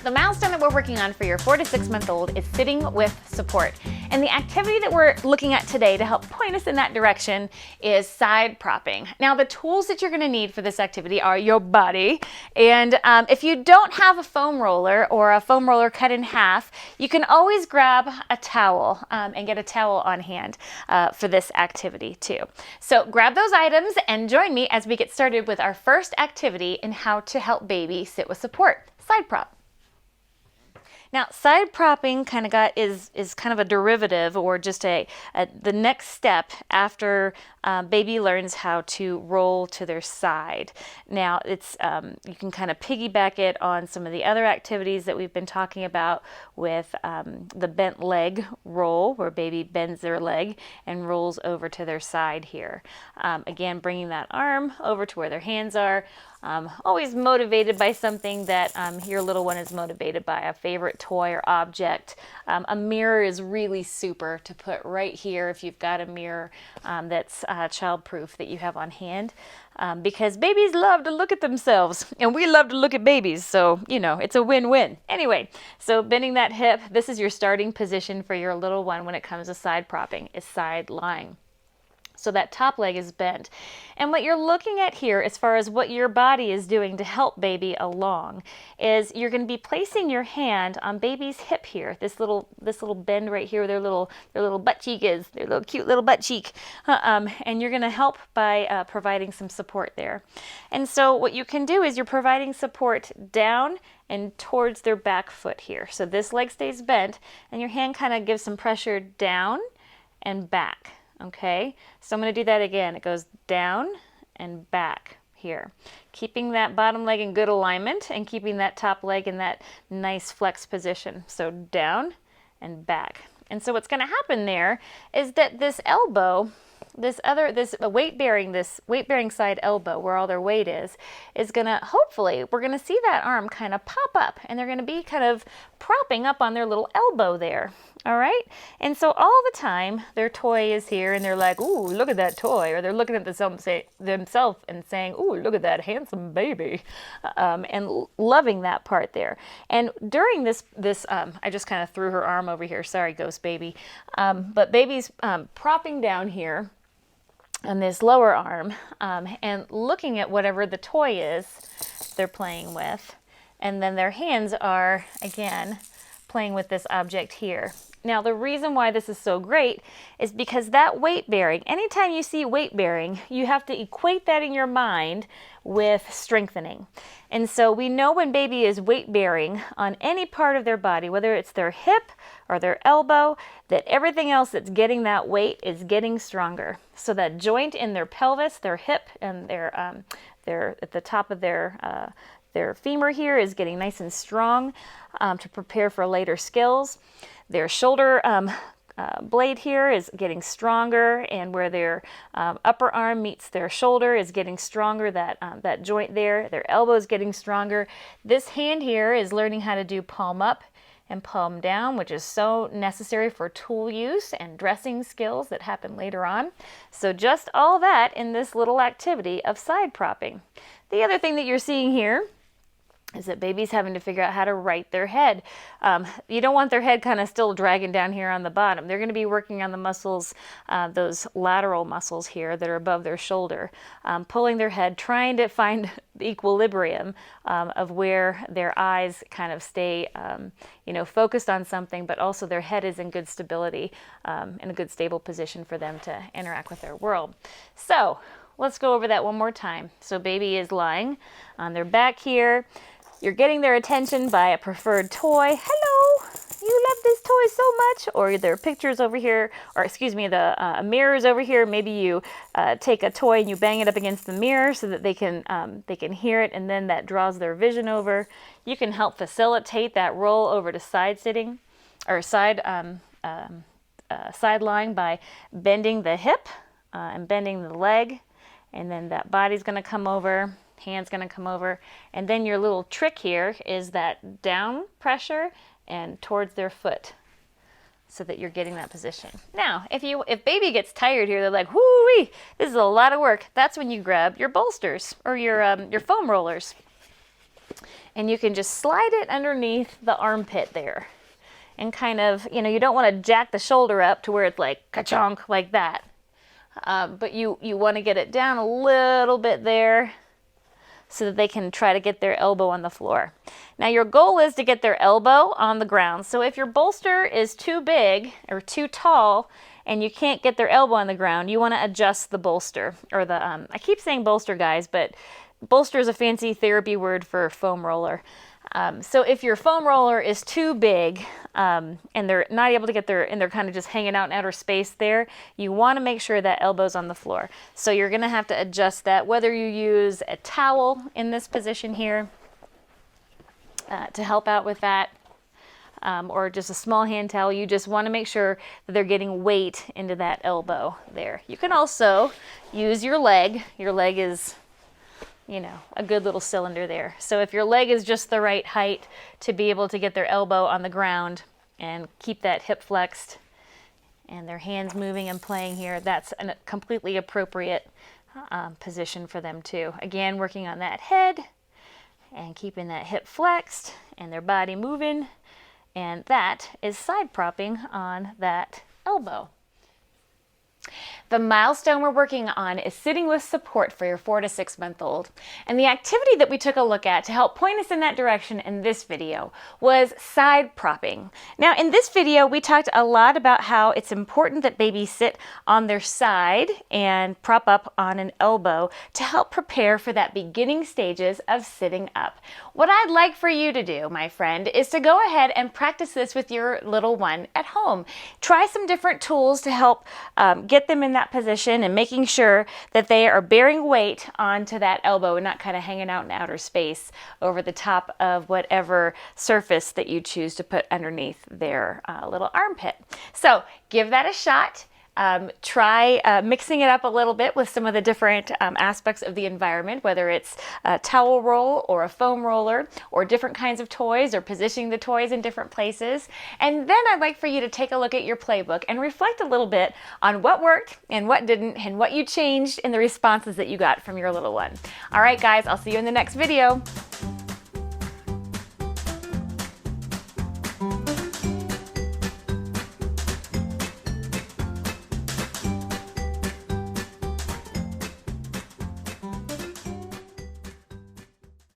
the milestone that we're working on for your 4 to 6 month old is sitting with support. And the activity that we're looking at today to help point us in that direction is side propping. Now, the tools that you're going to need for this activity are your body. And if you don't have a foam roller or a foam roller cut in half, you can always grab a towel and get a towel on hand for this activity too. So grab those items and join me as we get started with our first activity in how to help baby sit with support, side prop. Now, side propping is kind of a derivative, or just the next step after baby learns how to roll to their side. Now, it's you can kind of piggyback it on some of the other activities that we've been talking about with the bent leg roll, where baby bends their leg and rolls over to their side here. Again, bringing that arm over to where their hands are. Always motivated by something that your little one is motivated by, a favorite toy or object. A mirror is really super to put right here if you've got a mirror that's child-proof that you have on hand, because babies love to look at themselves and we love to look at babies, so it's a win-win. Anyway, so bending that hip, this is your starting position for your little one when it comes to side propping, is side lying. So that top leg is bent. And what you're looking at here, as far as what your body is doing to help baby along, is you're going to be placing your hand on baby's hip here, this little bend right here where their little butt cheek is, their little cute little butt cheek. And you're going to help by providing some support there. And so what you can do is you're providing support down and towards their back foot here. So this leg stays bent, and your hand kind of gives some pressure down and back. Okay, so I'm going to do that again. It goes down and back here, keeping that bottom leg in good alignment and keeping that top leg in that nice flex position. So down and back. And so what's going to happen there is that this elbow, this weight-bearing side elbow, where all their weight is going to, hopefully, we're going to see that arm kind of pop up, and they're going to be kind of propping up on their little elbow there. All right? And so all the time, their toy is here, and they're like, ooh, look at that toy. Or they're looking at themselves and saying, ooh, look at that handsome baby. And loving that part there. And during this I just kind of threw her arm over here. Sorry, ghost baby. But baby's propping down here on this lower arm and looking at whatever the toy is they're playing with. And then their hands are, again, playing with this object here. Now, the reason why this is so great is because that weight bearing, anytime you see weight bearing, you have to equate that in your mind with strengthening. And so we know when baby is weight bearing on any part of their body, whether it's their hip or their elbow, that everything else that's getting that weight is getting stronger. So that joint in their pelvis, their hip, and their at the top of their femur here is getting nice and strong to prepare for later skills. Their shoulder blade here is getting stronger, and where their upper arm meets their shoulder is getting stronger, that joint there. Their elbow is getting stronger. This hand here is learning how to do palm up and palm down, which is so necessary for tool use and dressing skills that happen later on. So just all that in this little activity of side propping. The other thing that you're seeing here is that baby's having to figure out how to right their head. You don't want their head kind of still dragging down here on the bottom. They're going to be working on the muscles, those lateral muscles here that are above their shoulder, pulling their head, trying to find the equilibrium of where their eyes kind of stay, focused on something, but also their head is in good stability, in a good stable position for them to interact with their world. So let's go over that one more time. So baby is lying on their back here. You're getting their attention by a preferred toy. Hello, you love this toy so much. Or there are pictures over here, or excuse me, the mirrors over here. Maybe you take a toy and you bang it up against the mirror so that they can hear it, and then that draws their vision over. You can help facilitate that roll over to side sitting, or side lying by bending the hip and bending the leg, and then that body's going to come over. Hand's going to come over, and then your little trick here is that down pressure and towards their foot, so that you're getting that position. Now, if baby gets tired here, they're like, whoo-wee, this is a lot of work. That's when you grab your bolsters or your foam rollers. And you can just slide it underneath the armpit there. And kind of, you know, you don't want to jack the shoulder up to where it's like ka-chonk like that. But you want to get it down a little bit there so that they can try to get their elbow on the floor. Now your goal is to get their elbow on the ground. So if your bolster is too big or too tall and you can't get their elbow on the ground, you want to adjust the bolster, or the, I keep saying bolster, guys, but bolster is a fancy therapy word for foam roller. So if your foam roller is too big and they're not able to get their, and they're kind of just hanging out in outer space there, you want to make sure that elbow's on the floor. So you're going to have to adjust that, whether you use a towel in this position here to help out with that, or just a small hand towel. You just want to make sure that they're getting weight into that elbow there. You can also use your leg. Your leg is, you know, a good little cylinder there. So if your leg is just the right height to be able to get their elbow on the ground and keep that hip flexed and their hands moving and playing here, that's a completely appropriate position for them too. Again, working on that head and keeping that hip flexed and their body moving. And that is side propping on that elbow. The milestone we're working on is sitting with support for your 4 to 6 month old. And the activity that we took a look at to help point us in that direction in this video was side propping. Now in this video, we talked a lot about how it's important that babies sit on their side and prop up on an elbow to help prepare for that beginning stages of sitting up. What I'd like for you to do, my friend, is to go ahead and practice this with your little one at home. Try some different tools to help get them in that position and making sure that they are bearing weight onto that elbow and not kind of hanging out in outer space over the top of whatever surface that you choose to put underneath their little armpit. So give that a shot. Try mixing it up a little bit with some of the different aspects of the environment, whether it's a towel roll or a foam roller or different kinds of toys or positioning the toys in different places. And then I'd like for you to take a look at your playbook and reflect a little bit on what worked and what didn't and what you changed in the responses that you got from your little one. All right, guys, I'll see you in the next video.